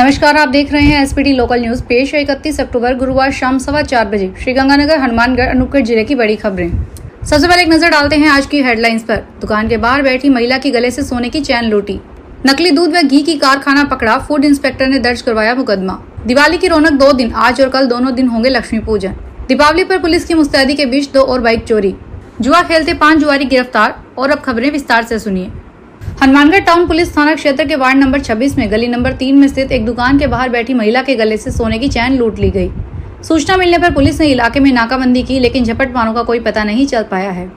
नमस्कार, आप देख रहे हैं एसपीटी लोकल न्यूज। पेश है 31 अक्टूबर गुरुवार शाम 4:15 बजे श्रीगंगानगर हनुमानगढ़ अनूपगढ़ जिले की बड़ी खबरें। सबसे पहले एक नजर डालते हैं आज की हेडलाइंस पर। दुकान के बाहर बैठी महिला की गले से सोने की चैन लूटी। नकली दूध व घी की कारखाना पकड़ा, फूड इंस्पेक्टर ने दर्ज करवाया मुकदमा। दिवाली की रौनक 2 दिन, आज और कल दोनों दिन होंगे लक्ष्मी पूजन। दीपावली पर पुलिस की मुस्तैदी के बीच 2 और बाइक चोरी। जुआ खेलते 5 जुआरी गिरफ्तार। और अब खबरें विस्तार से सुनिए। हनुमानगढ़ टाउन पुलिस थाना क्षेत्र के वार्ड नंबर 26 में गली नंबर 3 में स्थित एक दुकान के बाहर बैठी महिला के गले से सोने की चैन लूट ली गई। सूचना मिलने पर पुलिस ने इलाके में नाकाबंदी की, लेकिन झपटमारों का कोई पता नहीं चल पाया है।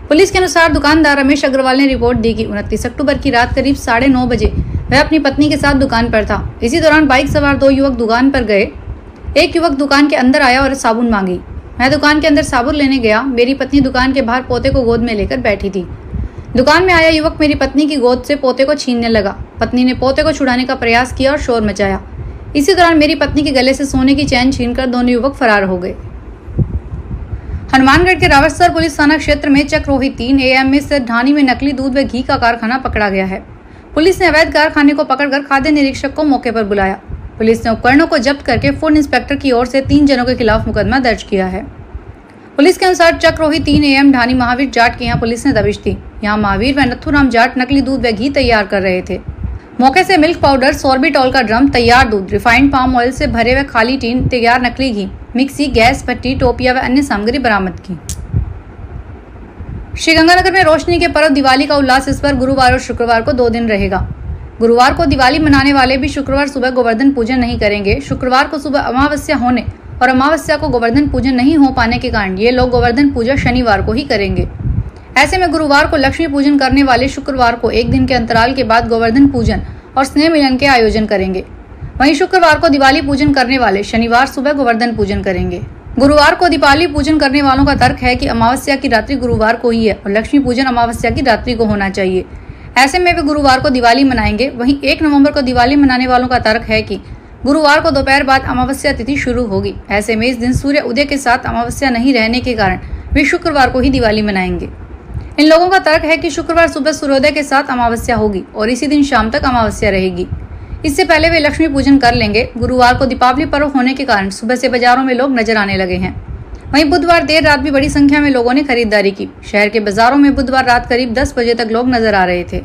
पुलिस के अनुसार दुकानदार रमेश अग्रवाल ने रिपोर्ट दी कि 29 अक्टूबर की रात करीब 9:30 बजे वह अपनी पत्नी के साथ दुकान पर था। इसी दौरान बाइक सवार 2 युवक दुकान पर गए। एक युवक दुकान के अंदर आया और साबुन मांगी। मैं दुकान के अंदर साबुन लेने गया। मेरी पत्नी दुकान के बाहर पोते को गोद में लेकर बैठी थी। दुकान में आया युवक मेरी पत्नी की गोद से पोते को छीनने लगा। पत्नी ने पोते को छुड़ाने का प्रयास किया और शोर मचाया। इसी दौरान मेरी पत्नी के गले से सोने की चैन छीनकर दोनों युवक फरार हो गए। हनुमानगढ़ के रावतसर पुलिस थाना क्षेत्र में चक्रोही 3 AM में स्थित ढानी में नकली दूध व घी का कारखाना पकड़ा गया है। पुलिस ने अवैध कारखाने को पकड़कर खाद्य निरीक्षक को मौके पर बुलाया। पुलिस ने उपकरणों को जब्त करके फूड इंस्पेक्टर की ओर से 3 जनों के खिलाफ मुकदमा दर्ज किया है। पुलिस के अनुसार चक्रोही 3 AM ढानी महावीर जाट के यहाँ पुलिस ने दबिश दी। यहाँ महावीर व नथुराम जाट नकली दूध व घी तैयार कर रहे थे। मौके से मिल्क पाउडर, सॉर्बिटॉल का ड्रम, तैयार दूध, रिफाइंड पाम ऑयल से भरे हुए खाली टीन, तैयार नकली घी, मिक्सी, गैस भट्टी, टोपिया व अन्य सामग्री बरामद की। श्रीगंगानगर में रोशनी के पर्व दिवाली का उल्लास इस बार गुरुवार और शुक्रवार को 2 दिन रहेगा। गुरुवार को दिवाली मनाने वाले भी शुक्रवार सुबह गोवर्धन पूजन नहीं करेंगे। शुक्रवार को सुबह अमावस्या होने और अमावस्या को गोवर्धन पूजन नहीं हो पाने के कारण ये लोग गोवर्धन पूजा शनिवार को ही करेंगे। ऐसे में गुरुवार को लक्ष्मी पूजन करने वाले शुक्रवार को 1 दिन के अंतराल के बाद गोवर्धन पूजन और स्नेह मिलन के आयोजन करेंगे। वहीं शुक्रवार को दिवाली पूजन करने वाले शनिवार सुबह गोवर्धन पूजन करेंगे। गुरुवार को दीपावली पूजन करने वालों का तर्क है कि अमावस्या की रात्रि गुरुवार को ही है और लक्ष्मी पूजन अमावस्या की रात्रि को होना चाहिए। ऐसे में वे गुरुवार को दिवाली मनाएंगे। वहीं 1 नवंबर को दिवाली मनाने वालों का तर्क है कि गुरुवार को दोपहर बाद अमावस्या तिथि शुरू होगी। ऐसे में इस दिन सूर्य उदय के साथ अमावस्या नहीं रहने के कारण वे शुक्रवार को ही दिवाली मनाएंगे। इन लोगों का तर्क है कि शुक्रवार सुबह सूर्योदय के साथ अमावस्या होगी और इसी दिन शाम तक अमावस्या रहेगी। इससे पहले वे लक्ष्मी पूजन कर लेंगे। गुरुवार को दीपावली पर्व होने के कारण सुबह से बाजारों में लोग नजर आने लगे हैं। वहीं बुधवार देर रात भी बड़ी संख्या में लोगों ने खरीदारी की। शहर के बाजारों में बुधवार रात करीब 10 बजे तक लोग नजर आ रहे थे।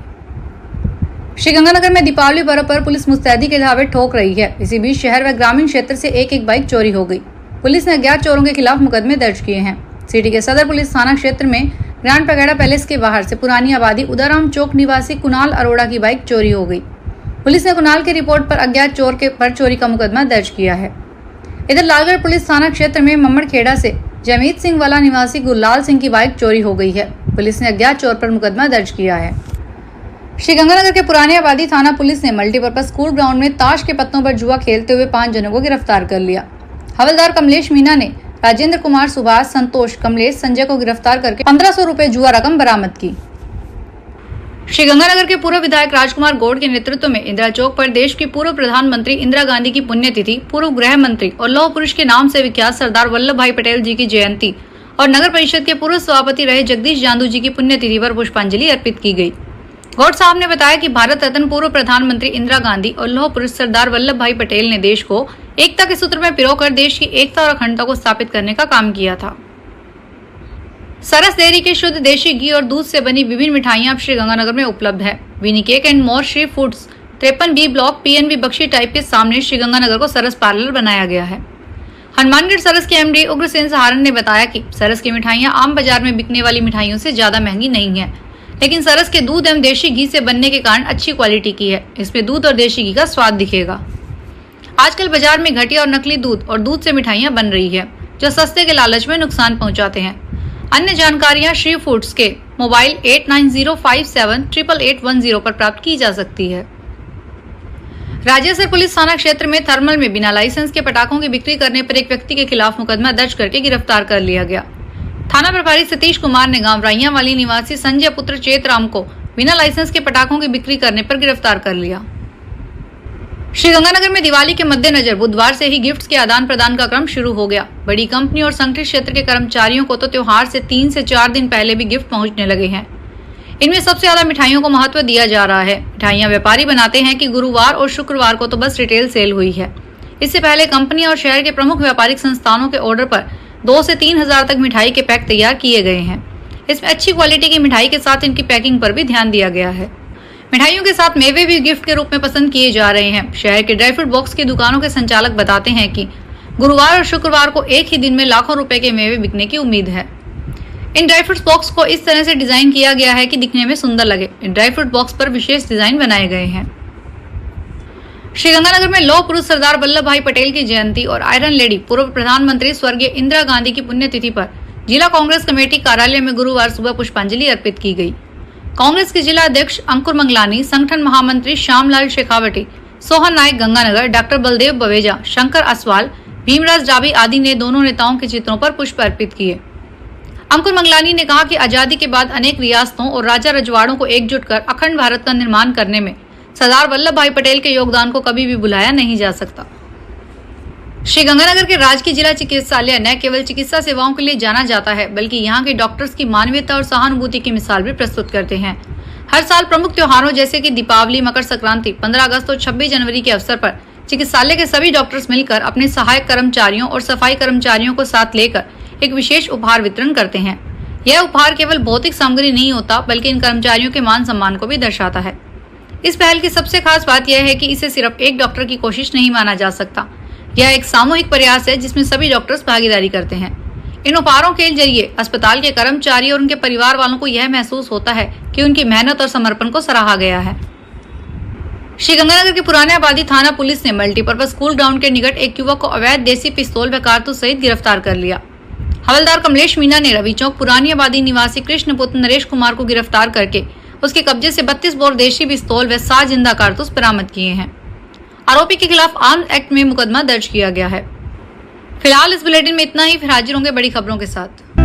श्रीगंगानगर में दीपावली पर्व पर पुलिस मुस्तैदी के धावे ठोक रही है। इसी बीच शहर व ग्रामीण क्षेत्र से एक बाइक चोरी हो गई। पुलिस ने अज्ञात चोरों के खिलाफ मुकदमे दर्ज किए हैं। सिटी के सदर पुलिस थाना क्षेत्र में ग्रैंड पैगोडा पैलेस के बाहर से पुरानी आबादी उदाराम चौक निवासी कुणाल अरोड़ा की बाइक चोरी हो गई। पुलिस ने कुणाल की रिपोर्ट पर अज्ञात चोर पर चोरी का मुकदमा दर्ज किया है। इधर लालगढ़ पुलिस थाना क्षेत्र में मम्मड़खेड़ा से जमीत सिंह वाला निवासी गुरलाल सिंह की बाइक चोरी हो गई है। पुलिस ने अज्ञात चोर पर मुकदमा दर्ज किया है। श्रीगंगानगर के पुराने आबादी थाना पुलिस ने मल्टीपर्पज स्कूल ग्राउंड में ताश के पत्तों पर जुआ खेलते हुए 5 जनों को गिरफ्तार कर लिया। हवलदार कमलेश मीना ने राजेंद्र कुमार, सुभाष, संतोष, कमलेश, संजय को गिरफ्तार करके 1500 रुपए जुआ रकम बरामद की। श्रीगंगानगर के पूर्व विधायक राजकुमार गौड़ के नेतृत्व में इंदिरा चौक पर देश की पूर्व प्रधानमंत्री इंदिरा गांधी की पुण्यतिथि, पूर्व गृह मंत्री और लौह पुरुष के नाम से विख्यात सरदार वल्लभ भाई पटेल जी की जयंती और नगर परिषद के पूर्व सभापति रहे जगदीश जांदू जी की पुण्यतिथि पर पुष्पांजलि अर्पित की गई। गौड़ साहब ने बताया कि भारत रत्न पूर्व प्रधानमंत्री इंदिरा गांधी और लौह पुरुष सरदार वल्लभ भाई पटेल ने देश को एकता के सूत्र में पिरोकर देश की एकता और अखंडता को स्थापित करने का काम किया था। सरस डेयरी के शुद्ध देशी घी और दूध से बनी विभिन्न मिठाइयां अब श्रीगंगानगर में उपलब्ध है। Vinny cake and more Shri foods 53B block PNB Bakshi type के सामने श्रीगंगानगर को सरस पार्लर बनाया गया है। हनुमानगढ़ सरस के MD उग्रसेन सहारण ने बताया कि सरस की मिठाइयां आम बाजार में बिकने वाली मिठाइयों से ज्यादा महंगी नहीं है, लेकिन सरस के दूध एवं देशी घी से बनने के कारण अच्छी क्वालिटी की है। इसमें दूध और देशी घी का स्वाद दिखेगा। आजकल बाजार में घटिया और नकली दूध और दूध से मिठाइयां बन रही है, जो सस्ते के लालच में नुकसान पहुंचाते हैं। अन्य जानकारियां श्री फूड्स के मोबाइल 8905788810 पर प्राप्त की जा सकती है। राजेसर पुलिस थाना क्षेत्र में थर्मल में बिना लाइसेंस के पटाखों की बिक्री करने पर एक व्यक्ति के खिलाफ मुकदमा दर्ज करके गिरफ्तार कर लिया गया। थाना प्रभारी सतीश कुमार ने गांव राइया वाली निवासी संजय पुत्र चेतराम को बिना लाइसेंस के पटाखों की बिक्री करने पर गिरफ्तार कर लिया। श्रीगंगानगर में दिवाली के मद्देनजर बुधवार से ही गिफ्ट्स के आदान प्रदान का क्रम शुरू हो गया। बड़ी कंपनी और संगठित क्षेत्र के कर्मचारियों को तो त्योहार से 3 से 4 दिन पहले भी गिफ्ट पहुंचने लगे हैं। इनमें सबसे ज्यादा मिठाइयों को महत्व दिया जा रहा है। मिठाइयां व्यापारी बनाते हैं कि गुरुवार और शुक्रवार को तो बस रिटेल सेल हुई है। इससे पहले कंपनी और शहर के प्रमुख व्यापारिक संस्थानों के ऑर्डर पर 2 से 3 हजार तक मिठाई के पैक तैयार किए गए हैं। इसमें अच्छी क्वालिटी की मिठाई के साथ इनकी पैकिंग पर भी ध्यान दिया गया है। मिठाइयों के साथ मेवे भी गिफ्ट के रूप में पसंद किए जा रहे हैं। शहर के ड्राई फ्रूट बॉक्स की दुकानों के संचालक बताते हैं कि गुरुवार और शुक्रवार को एक ही दिन में लाखों रुपए के मेवे बिकने की उम्मीद है। इन ड्राई फ्रूट बॉक्स को इस तरह से डिजाइन किया गया है कि दिखने में सुंदर लगे। इन ड्राई फ्रूट बॉक्स पर विशेष डिजाइन बनाए गए हैं। श्रीगंगानगर में लौह पुरुष सरदार वल्लभ भाई पटेल की जयंती और आयरन लेडी पूर्व प्रधानमंत्री स्वर्गीय इंदिरा गांधी की पुण्यतिथि पर जिला कांग्रेस कमेटी कार्यालय में गुरुवार सुबह पुष्पांजलि अर्पित की गई। कांग्रेस के जिला अध्यक्ष अंकुर मंगलानी, संगठन महामंत्री श्यामलाल शेखावटी, सोहन नायक गंगानगर, डॉक्टर बलदेव बवेजा, शंकर असवाल, भीमराज डाबी आदि ने दोनों नेताओं के चित्रों पर पुष्प अर्पित किए। अंकुर मंगलानी ने कहा कि आजादी के बाद अनेक रियासतों और राजा रजवाड़ों को एकजुट कर अखंड भारत का निर्माण करने में सरदार वल्लभ भाई पटेल के योगदान को कभी भी भुलाया नहीं जा सकता। श्रीगंगानगर के राजकीय जिला चिकित्सालय न केवल चिकित्सा सेवाओं के लिए जाना जाता है, बल्कि यहाँ के डॉक्टर्स की मानवीयता और सहानुभूति की मिसाल भी प्रस्तुत करते हैं। हर साल प्रमुख त्योहारों जैसे कि दीपावली, मकर संक्रांति, 15 अगस्त और 26 जनवरी के अवसर पर चिकित्सालय के सभी डॉक्टर्स मिलकर अपने सहायक कर्मचारियों और सफाई कर्मचारियों को साथ लेकर एक विशेष उपहार वितरण करते हैं। यह उपहार केवल भौतिक सामग्री नहीं होता, बल्कि इन कर्मचारियों के मान सम्मान को भी दर्शाता है। इस पहल की सबसे खास बात यह है कि इसे सिर्फ एक डॉक्टर की कोशिश नहीं माना जा सकता। यह एक सामूहिक प्रयास है जिसमें सभी डॉक्टर्स भागीदारी करते हैं। इन उपहारों के जरिए अस्पताल के कर्मचारी और उनके परिवार वालों को यह महसूस होता है कि उनकी मेहनत और समर्पण को सराहा गया है। श्रीगंगानगर के पुराने आबादी थाना पुलिस ने मल्टीपर्पज स्कूल ग्राउंड के निकट एक युवक को अवैध देसी पिस्तौल व कारतूस सहित गिरफ्तार कर लिया। हवलदार कमलेश मीना ने रवि चौक पुरानी आबादी निवासी कृष्णपुत्र नरेश कुमार को गिरफ्तार करके उसके कब्जे से 32 बोर देशी पिस्तौल व 7 जिंदा कारतूस बरामद किए हैं। आरोपी के खिलाफ आर्म्स एक्ट में मुकदमा दर्ज किया गया है। फिलहाल इस बुलेटिन में इतना ही। फिर हाजिर होंगे बड़ी खबरों के साथ।